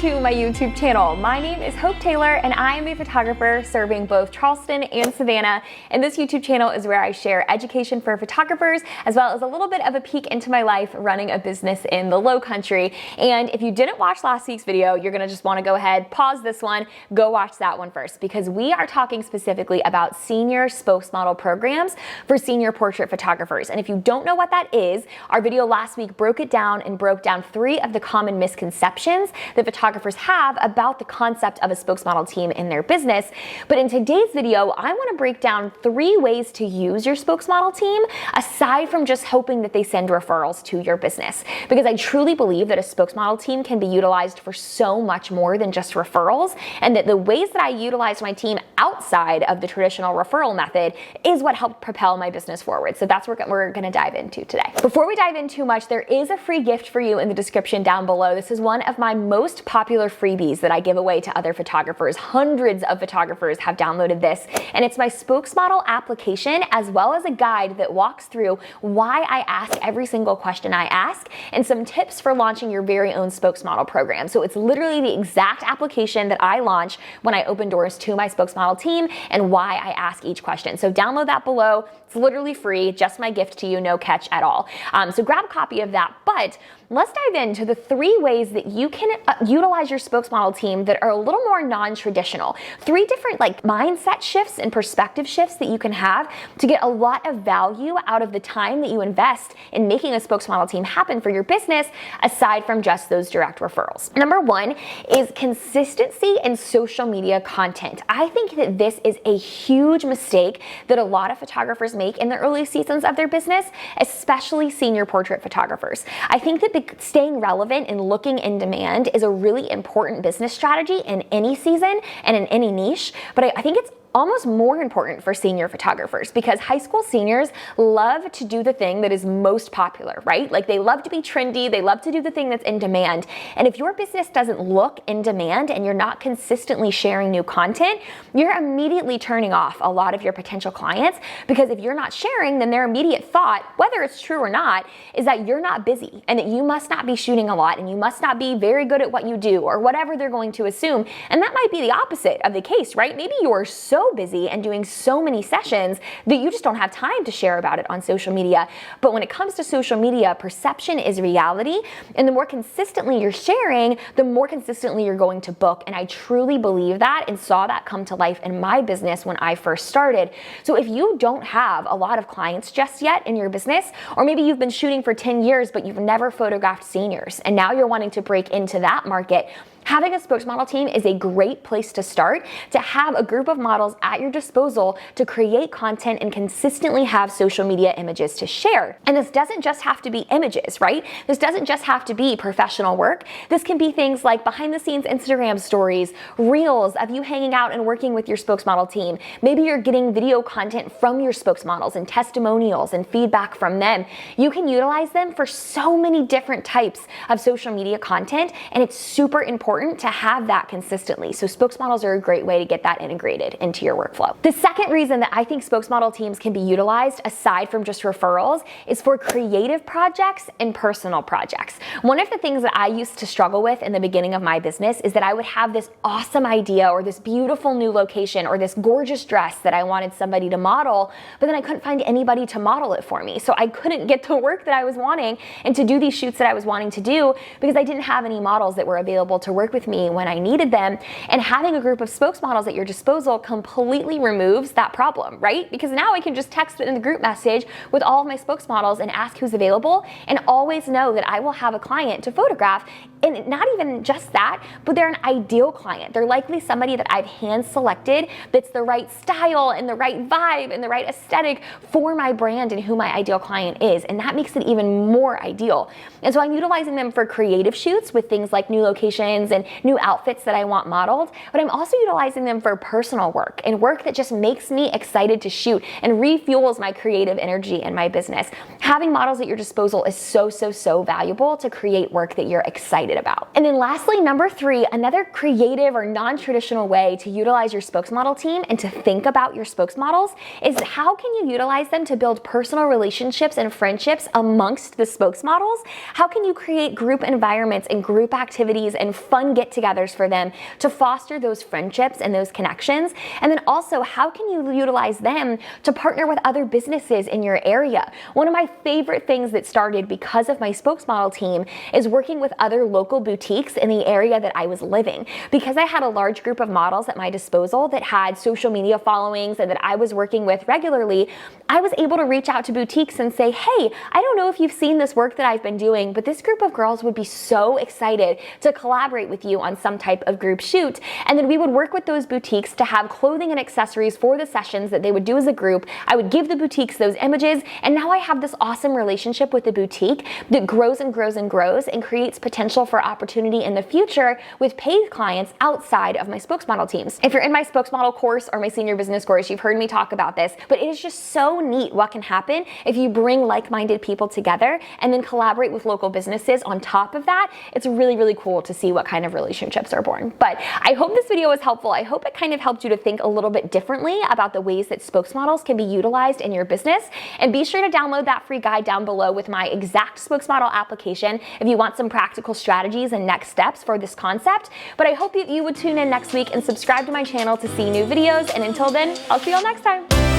to my YouTube channel. My name is Hope Taylor and I am a photographer serving both Charleston and Savannah. And this YouTube channel is where I share education for photographers as well as a little bit of a peek into my life running a business in the Low Country. And if you didn't watch last week's video, you're gonna just wanna go ahead, pause this one, go watch that one first, because we are talking specifically about senior spokesmodel programs for senior portrait photographers. And if you don't know what that is, our video last week broke it down and broke down 3 of the common misconceptions that photographers have about the concept of a spokesmodel team in their business. But in today's video, I want to break down 3 ways to use your spokesmodel team aside from just hoping that they send referrals to your business. Because I truly believe that a spokesmodel team can be utilized for so much more than just referrals, and that the ways that I utilize my team outside of the traditional referral method is what helped propel my business forward. So that's what we're going to dive into today. Before we dive in too much, there is a free gift for you in the description down below. This is one of my most popular freebies that I give away to other photographers. Hundreds of photographers have downloaded this, and it's my spokesmodel application as well as a guide that walks through why I ask every single question I ask and some tips for launching your very own spokesmodel program. So it's literally the exact application that I launch when I open doors to my spokesmodel team and why I ask each question. So download that below. It's literally free, just my gift to you, no catch at all. So grab a copy of that. But let's dive into the 3 ways that you can utilize your spokesmodel team that are a little more non-traditional. 3 different mindset shifts and perspective shifts that you can have to get a lot of value out of the time that you invest in making a spokesmodel team happen for your business, aside from just those direct referrals. Number 1 is consistency in social media content. I think that this is a huge mistake that a lot of photographers make in the early seasons of their business, especially senior portrait photographers. I think that staying relevant and looking in demand is a really important business strategy in any season and in any niche, but I think it's almost more important for senior photographers, because high school seniors love to do the thing that is most popular, right? Like, they love to be trendy, they love to do the thing that's in demand. And if your business doesn't look in demand and you're not consistently sharing new content, you're immediately turning off a lot of your potential clients, because if you're not sharing, then their immediate thought, whether it's true or not, is that you're not busy and that you must not be shooting a lot and you must not be very good at what you do, or whatever they're going to assume. And that might be the opposite of the case, right? Maybe you are so busy and doing so many sessions that you just don't have time to share about it on social media. But when it comes to social media, perception is reality, and the more consistently you're sharing, the more consistently you're going to book. And I truly believe that and saw that come to life in my business when I first started. So if you don't have a lot of clients just yet in your business, or maybe you've been shooting for 10 years but you've never photographed seniors and now you're wanting to break into that market, having a spokesmodel team is a great place to start, to have a group of models at your disposal to create content and consistently have social media images to share. And this doesn't just have to be images, right? This doesn't just have to be professional work. This can be things like behind the scenes Instagram stories, reels of you hanging out and working with your spokesmodel team. Maybe you're getting video content from your spokesmodels and testimonials and feedback from them. You can utilize them for so many different types of social media content, and it's super important to have that consistently. So spokesmodels are a great way to get that integrated into your workflow. The second reason that I think spokesmodel teams can be utilized aside from just referrals is for creative projects and personal projects. One of the things that I used to struggle with in the beginning of my business is that I would have this awesome idea or this beautiful new location or this gorgeous dress that I wanted somebody to model, but then I couldn't find anybody to model it for me. So I couldn't get the work that I was wanting and to do these shoots that I was wanting to do because I didn't have any models that were available to work with me when I needed them. And having a group of spokesmodels at your disposal completely removes that problem, right? Because now I can just text it in the group message with all of my spokesmodels and ask who's available, and always know that I will have a client to photograph. And not even just that, but they're an ideal client. They're likely somebody that I've hand selected that's the right style and the right vibe and the right aesthetic for my brand and who my ideal client is. And that makes it even more ideal. And so I'm utilizing them for creative shoots with things like new locations and new outfits that I want modeled, but I'm also utilizing them for personal work and work that just makes me excited to shoot and refuels my creative energy in my business. Having models at your disposal is so valuable to create work that you're excited about. And then lastly, number 3, another creative or non-traditional way to utilize your spokesmodel team and to think about your spokesmodels is how can you utilize them to build personal relationships and friendships amongst the spokesmodels? How can you create group environments and group activities and fun fun get-togethers for them to foster those friendships and those connections. And then also, how can you utilize them to partner with other businesses in your area? One of my favorite things that started because of my Spokesmodel team is working with other local boutiques in the area that I was living. Because I had a large group of models at my disposal that had social media followings and that I was working with regularly, I was able to reach out to boutiques and say, hey, I don't know if you've seen this work that I've been doing, but this group of girls would be so excited to collaborate with you on some type of group shoot. And then we would work with those boutiques to have clothing and accessories for the sessions that they would do as a group. I would give the boutiques those images, and now I have this awesome relationship with the boutique that grows and grows and grows and creates potential for opportunity in the future with paid clients outside of my Spokesmodel teams. If you're in my Spokesmodel course or my senior business course, you've heard me talk about this, but it is just so neat what can happen if you bring like-minded people together and then collaborate with local businesses on top of that. It's really, really cool to see what kind of relationships are born. But I hope this video was helpful. I hope it kind of helped you to think a little bit differently about the ways that Spokesmodels can be utilized in your business. And be sure to download that free guide down below with my exact Spokesmodel application if you want some practical strategies and next steps for this concept. But I hope you would tune in next week and subscribe to my channel to see new videos. And until then, I'll see you all next time.